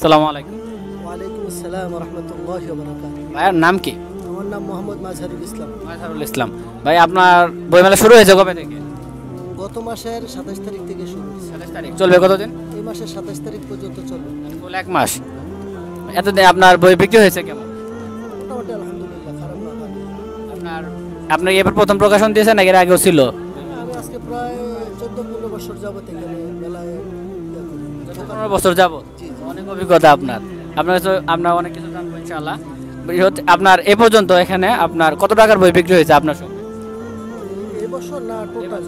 আসসালামু আলাইকুম। ওয়ালাইকুম আসসালাম ওয়া রাহমাতুল্লাহি ওয়া বারাকাতুহু। ভাইয়ের নাম কি? আমার নাম মোহাম্মদ মাজহারুল ইসলাম। মাজহারুল ইসলাম। ভাই আপনার বইমেলা শুরু হয়েছে কবে থেকে? গত মাসের 27 তারিখ থেকে শুরু হয়েছে। 27 তারিখ। চলবে কতদিন? এই মাসের 27 তারিখ পর্যন্ত চলবে। ফুল এক মাস। এতদিন আপনার বই বিক্রি হয়েছে কেমন? মোটামুটি আলহামদুলিল্লাহ, খারাপ না ভালো। আপনার আপনি এবার প্রথম প্রকাশন দিয়েছেন নাকি এর আগেও ছিল? আমি আজকে প্রায় 14-15 বছর যাবত এখানে মেলায় ইয়া করি। 15 বছর যাবত। অনেক অভিজ্ঞতা আপনার। আপনার অনেক কিছু জানবো ইনশাআল্লাহ। আপনার এ পর্যন্ত এখানে আপনার কত টাকার বই বিক্রি হয়েছে আপনার সঙ্গে? এবছর না টোটাল,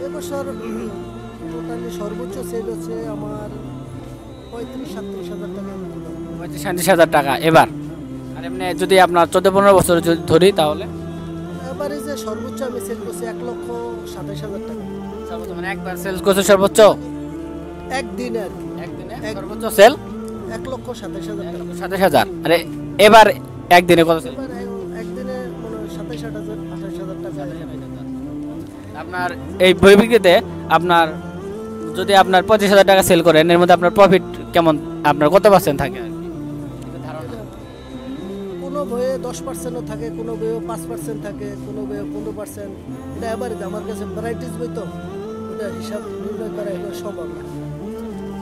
এবছর টোটালি সর্বোচ্চ সেল হচ্ছে আমার 35-37 হাজার টাকা। 35-37 টাকা এবার। আর এমনি যদি আপনার 14-15 বছর যদি ধরি তাহলে এবারে যে সর্বোচ্চ আমি সেল করছি 1,27,000 টাকা। সর্বোচ্চ মানে একবার সেল করছে সর্বোচ্চ একদিনে আর কি। একদিনে সর্বোচ্চ সেল 1,27,000 টাকা। 27,000। আরে এবার একদিনে কত সেল? এবার একদিনে মনে হয় 27,000 28,000 টাকা। আপনার এই বই বিক্রিতে আপনার যদি আপনার 25,000 টাকা সেল করেন এর মধ্যে আপনার প্রফিট কেমন, আপনার কত পার্সেন্ট থাকে আর কি ধারণা? কোনো বইয়ে 10%ও থাকে, কোনো বইয়ে 5% থাকে, কোনো বইয়ে 15%। এটা এবারে আমার কাছে ভ্যারাইটিস বই তো এটা হিসাব নির্ণয় করা এগুলো সম্ভব না।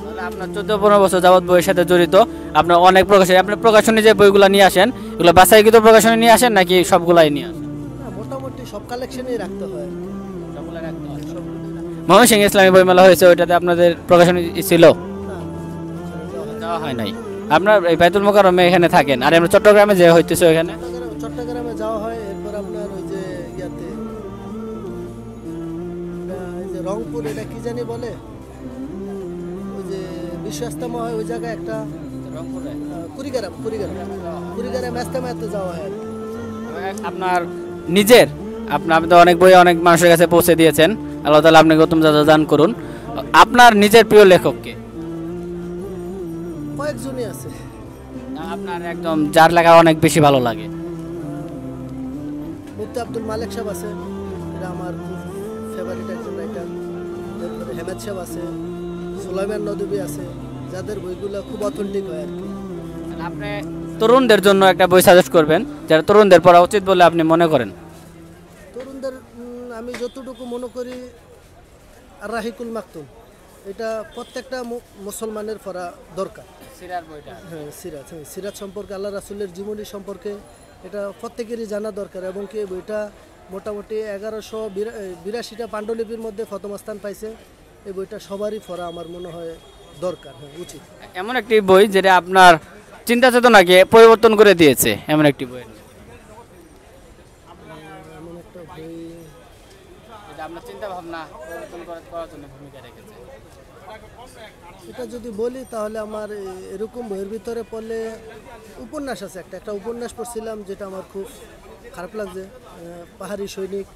তাহলে আপনার 14-15 বছর যাবত বইয়ের সাথে জড়িত, আপনার অনেক প্রকাশনী, আপনার প্রকাশনী যে বইগুলো নিয়ে আসেন এগুলো বাছাইকৃত প্রকাশনী নিয়ে আসেন নাকি সবগুলাই নিয়ে আসেন? না, মোটামুটি সব কালেকশনই রাখতে হয়। সবগুলাই রাখতে হয়। ময়মনসিংহ ইসলামী বইমেলা হয়েছে, ওইটাতে আপনাদের প্রকাশনী ছিল? না, যাওয়া হয় নাই। আপনার এই বাইতুল মোকাররমে এখানে থাকেন, আর আমরা চট্টগ্রামে যে হইতেছে ওখানে চট্টগ্রামে যাওয়া হয়। এরপর আপনার ওই যে ইয়াতে এই যে রংপুর, এটা কি জানি বলে, ওই যে বিশ্ব ইজতেমা হয় ওই জায়গায় একটা কুড়িগ্রাম ইজতেমাতে যাওয়া হয় আর কি। আপনার নিজের আপনি তো অনেক বই অনেক মানুষের কাছে পৌঁছে দিয়েছেন, আল্লাহ তাআলা আপনাকে উত্তম জাযা দান করুন। আপনার নিজের প্রিয় লেখক কে? কয়েকজনই আছে। আপনার একদম যার লেখা অনেক বেশি ভালো লাগে? মুফতি আব্দুল মালিক সাহেব আছে, এটা আমার খুব ফেভারিট একজন রাইটার। এরপরে হেমেদ সাহেব আছে, সুলাইমান নদভী আছে, যাদের বইগুলো খুব অথেন্টিক হয় আর কি। আপনি তরুণদের জন্য একটা বই সাজেস্ট করবেন যারা তরুণদের পড়া উচিত বলে আপনি মনে করেন? তরুণদের আমি যতটুকু মনে করি আর রাহিকুল মাকতুম, এটা প্রত্যেকটা মুসলমানের পড়া দরকার। হ্যাঁ, সিরাত সম্পর্কে, আল্লাহ রাসূলের জীবনী সম্পর্কে এটা প্রত্যেকেরই জানা দরকার। এবং কি বইটা মোটামুটি 1182টা পাণ্ডুলিপির মধ্যে প্রথম স্থান পাইছে। এই বইটা সবারই পড়া আমার মনে হয় দরকার, হ্যাঁ উচিত। এমন একটি বই যেটা আপনার চিন্তা চেতনাকে পরিবর্তন করে দিয়েছে, এমন একটি বই? এমন একটা বই যেটা আপনার চিন্তা ভাবনা পরিবর্তন করার জন্য ভূমিকা রেখেছে। এটা যদি বলি তাহলে আমার এরকম বইয়ের ভিতরে পড়লে উপন্যাস আছে। একটা উপন্যাস পড়ছিলাম যেটা আমার খুব খারাপ লাগছে, পাহাড়ি সৈনিক।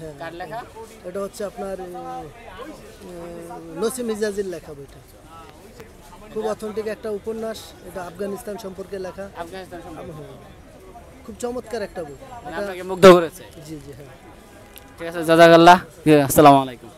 হ্যাঁ, কার লেখা? এটা হচ্ছে আপনার নসিম হিজাজির লেখা বইটা। খুব অথেন্টিক একটা উপন্যাস, এটা আফগানিস্তান সম্পর্কে লেখা। খুব চমৎকার একটা বই, আপনাকে মুগ্ধ করেছে? জি জি হ্যাঁ। ঠিক আছে, জাযাকাল্লাহ। আসসালামু আলাইকুম।